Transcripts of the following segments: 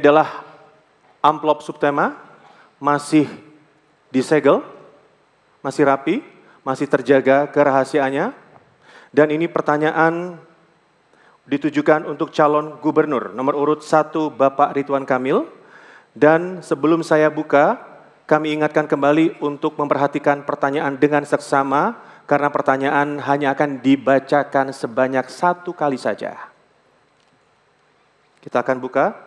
adalah amplop subtema, masih disegel, masih rapi, masih terjaga kerahasiaannya. Dan ini pertanyaan ditujukan untuk calon gubernur nomor urut 1 Bapak Ridwan Kamil. Dan sebelum saya buka, kami ingatkan kembali untuk memperhatikan pertanyaan dengan seksama, karena pertanyaan hanya akan dibacakan sebanyak 1 kali saja. Kita akan buka.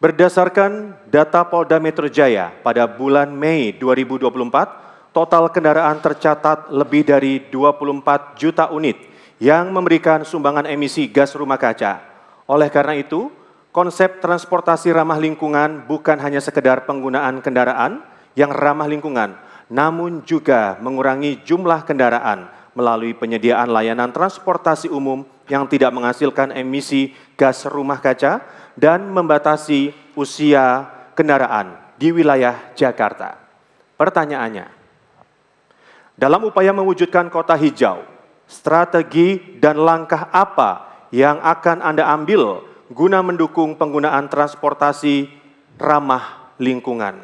Berdasarkan data Polda Metro Jaya pada bulan Mei 2024, total kendaraan tercatat lebih dari 24 juta unit yang memberikan sumbangan emisi gas rumah kaca. Oleh karena itu, konsep transportasi ramah lingkungan bukan hanya sekedar penggunaan kendaraan yang ramah lingkungan, namun juga mengurangi jumlah kendaraan melalui penyediaan layanan transportasi umum yang tidak menghasilkan emisi gas rumah kaca dan membatasi usia kendaraan di wilayah Jakarta. Pertanyaannya, dalam upaya mewujudkan kota hijau, strategi dan langkah apa yang akan Anda ambil guna mendukung penggunaan transportasi ramah lingkungan?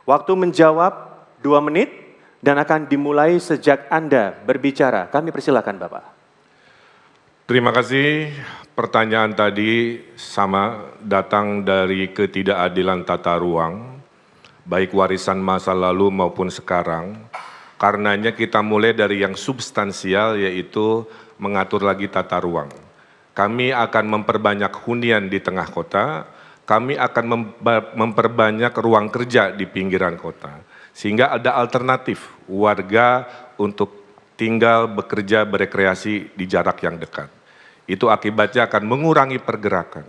Waktu menjawab 2 menit dan akan dimulai sejak Anda berbicara. Kami persilakan Bapak. Terima kasih. Pertanyaan tadi sama, datang dari ketidakadilan tata ruang, baik warisan masa lalu maupun sekarang. Karenanya kita mulai dari yang substansial, yaitu mengatur lagi tata ruang. Kami akan memperbanyak hunian di tengah kota, kami akan memperbanyak ruang kerja di pinggiran kota, sehingga ada alternatif warga untuk tinggal, bekerja, berekreasi di jarak yang dekat. Itu akibatnya akan mengurangi pergerakan.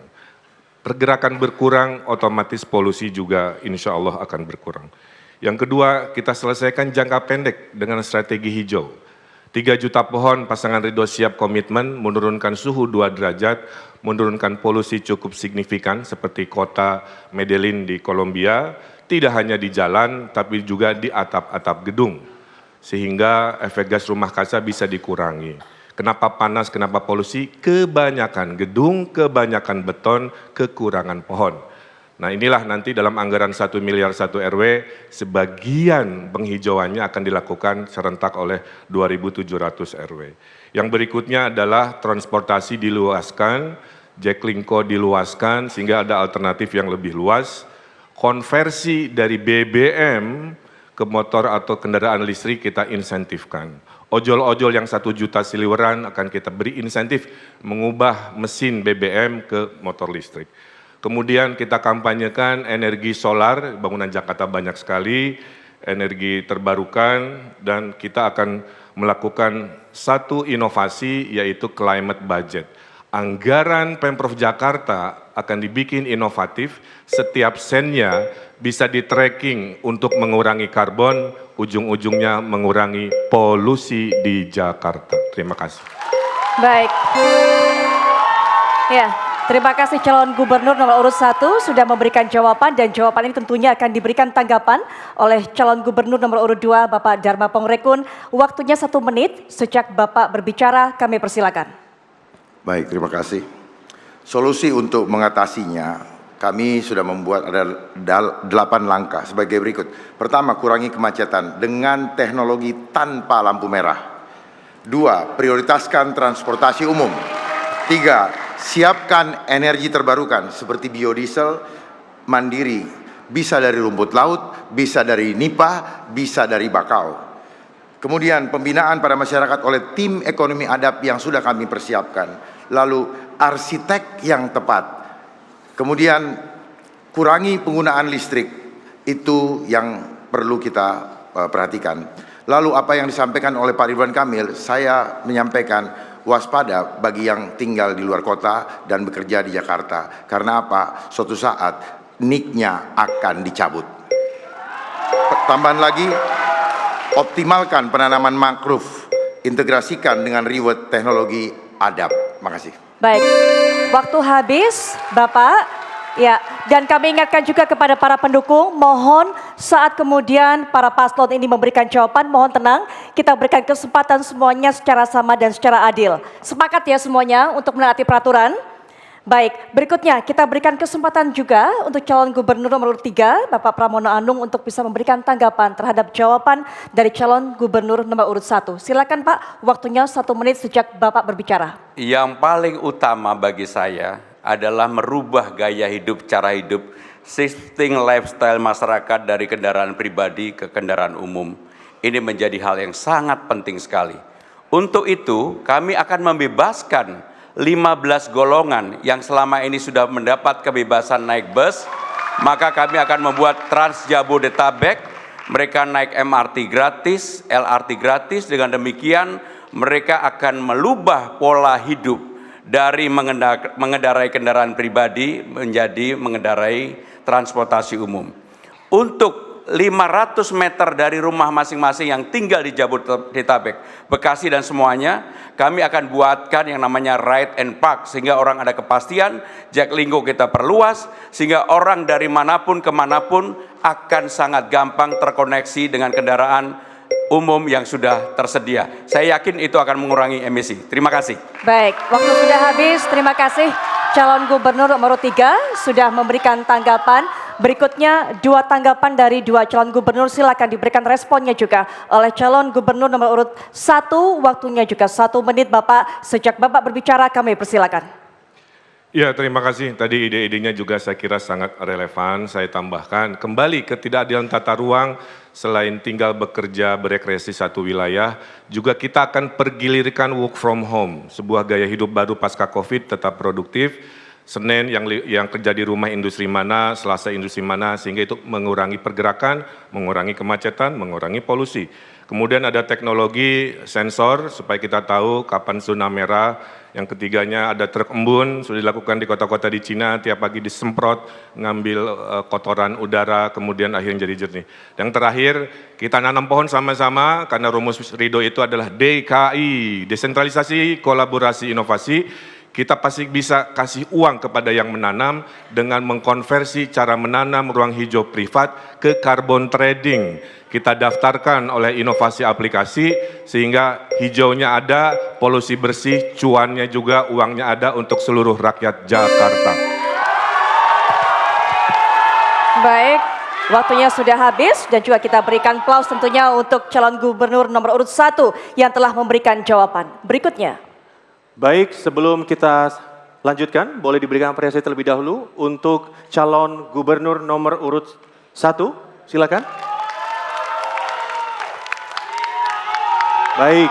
Pergerakan berkurang, otomatis polusi juga insya Allah akan berkurang. Yang kedua, kita selesaikan jangka pendek dengan strategi hijau. 3 juta pohon, pasangan Ridho siap komitmen menurunkan suhu 2 derajat, menurunkan polusi cukup signifikan seperti kota Medellin di Kolombia, tidak hanya di jalan tapi juga di atap-atap gedung, sehingga efek gas rumah kaca bisa dikurangi. Kenapa panas, kenapa polusi? Kebanyakan gedung, kebanyakan beton, kekurangan pohon. Nah inilah nanti dalam anggaran 1 miliar 1 RW, sebagian penghijauannya akan dilakukan serentak oleh 2.700 RW. Yang berikutnya adalah transportasi diluaskan, Jaklingko diluaskan sehingga ada alternatif yang lebih luas. Konversi dari BBM ke motor atau kendaraan listrik kita insentifkan. Ojol-ojol yang 1 juta siliweran akan kita beri insentif mengubah mesin BBM ke motor listrik. Kemudian kita kampanyekan energi solar, bangunan Jakarta banyak sekali, energi terbarukan, dan kita akan melakukan satu inovasi yaitu climate budget. Anggaran Pemprov Jakarta akan dibikin inovatif, setiap sennya bisa di-tracking untuk mengurangi karbon, ujung-ujungnya mengurangi polusi di Jakarta. Terima kasih. Baik. Ya, terima kasih calon gubernur nomor urut 1 sudah memberikan jawaban, dan jawaban ini tentunya akan diberikan tanggapan oleh calon gubernur nomor urut 2 Bapak Dharma Pongrekun. Waktunya 1 menit sejak Bapak berbicara, kami persilakan. Baik, terima kasih. Solusi untuk mengatasinya, kami sudah membuat ada 8 langkah sebagai berikut. Pertama, kurangi kemacetan dengan teknologi tanpa lampu merah. 2, prioritaskan transportasi umum. 3, siapkan energi terbarukan seperti biodiesel mandiri. Bisa dari rumput laut, bisa dari nipah, bisa dari bakau. Kemudian pembinaan pada masyarakat oleh tim ekonomi adab yang sudah kami persiapkan. Lalu arsitek yang tepat. Kemudian kurangi penggunaan listrik, itu yang perlu kita perhatikan. Lalu apa yang disampaikan oleh Pak Ridwan Kamil, saya menyampaikan waspada bagi yang tinggal di luar kota dan bekerja di Jakarta. Karena apa? Suatu saat NIK-nya akan dicabut. Tambahan lagi, optimalkan penanaman mangrove, integrasikan dengan reward teknologi adab. Makasih. Baik, waktu habis, Bapak. Ya, dan kami ingatkan juga kepada para pendukung, mohon saat kemudian para paslon ini memberikan jawaban, mohon tenang, kita berikan kesempatan semuanya secara sama dan secara adil. Sepakat ya semuanya untuk menaati peraturan? Baik, berikutnya kita berikan kesempatan juga untuk calon gubernur nomor 3, Bapak Pramono Anung untuk bisa memberikan tanggapan terhadap jawaban dari calon gubernur nomor urut 1. Silakan Pak, waktunya 1 menit sejak Bapak berbicara. Yang paling utama bagi saya adalah merubah gaya hidup, cara hidup, shifting lifestyle masyarakat dari kendaraan pribadi ke kendaraan umum. Ini menjadi hal yang sangat penting sekali. Untuk itu, kami akan membebaskan 15 golongan yang selama ini sudah mendapat kebebasan naik bus, maka kami akan membuat Trans Jabodetabek, mereka naik MRT gratis, LRT gratis, dengan demikian mereka akan merubah pola hidup dari mengendarai kendaraan pribadi menjadi mengendarai transportasi umum. Untuk 500 meter dari rumah masing-masing yang tinggal di Jabodetabek, Bekasi dan semuanya, kami akan buatkan yang namanya ride and park, sehingga orang ada kepastian, Jaklingko kita perluas, sehingga orang dari manapun kemanapun akan sangat gampang terkoneksi dengan kendaraan umum yang sudah tersedia. Saya yakin itu akan mengurangi emisi. Terima kasih. Baik, waktu sudah habis. Terima kasih calon gubernur nomor 3 sudah memberikan tanggapan. Berikutnya 2 tanggapan dari 2 calon gubernur, silakan diberikan responnya juga oleh calon gubernur nomor urut 1. Waktunya juga 1 menit Bapak. Sejak Bapak berbicara kami persilakan. Ya, terima kasih. Tadi ide-idenya juga saya kira sangat relevan. Saya tambahkan kembali ketidakadilan tata ruang, selain tinggal bekerja berekreasi satu wilayah, juga kita akan pergilirkan work from home, sebuah gaya hidup baru pasca Covid, tetap produktif. Senin yang kerja di rumah industri mana, Selasa industri mana, sehingga itu mengurangi pergerakan, mengurangi kemacetan, mengurangi polusi. Kemudian ada teknologi sensor supaya kita tahu kapan zona merah. Yang ketiganya ada truk embun, sudah dilakukan di kota-kota di Cina, tiap pagi disemprot, ngambil kotoran udara, kemudian akhirnya jadi jernih. Yang terakhir, kita nanam pohon sama-sama, karena rumus Ridho itu adalah DKI, desentralisasi, kolaborasi, inovasi. Kita pasti bisa kasih uang kepada yang menanam dengan mengkonversi cara menanam ruang hijau privat ke carbon trading. Kita daftarkan oleh inovasi aplikasi sehingga hijaunya ada, polusi bersih, cuannya juga, uangnya ada untuk seluruh rakyat Jakarta. Baik, waktunya sudah habis dan juga kita berikan aplaus tentunya untuk calon gubernur nomor urut 1 yang telah memberikan jawaban. Berikutnya. Baik, sebelum kita lanjutkan, boleh diberikan apresiasi terlebih dahulu untuk calon gubernur nomor urut 1, silakan. Baik,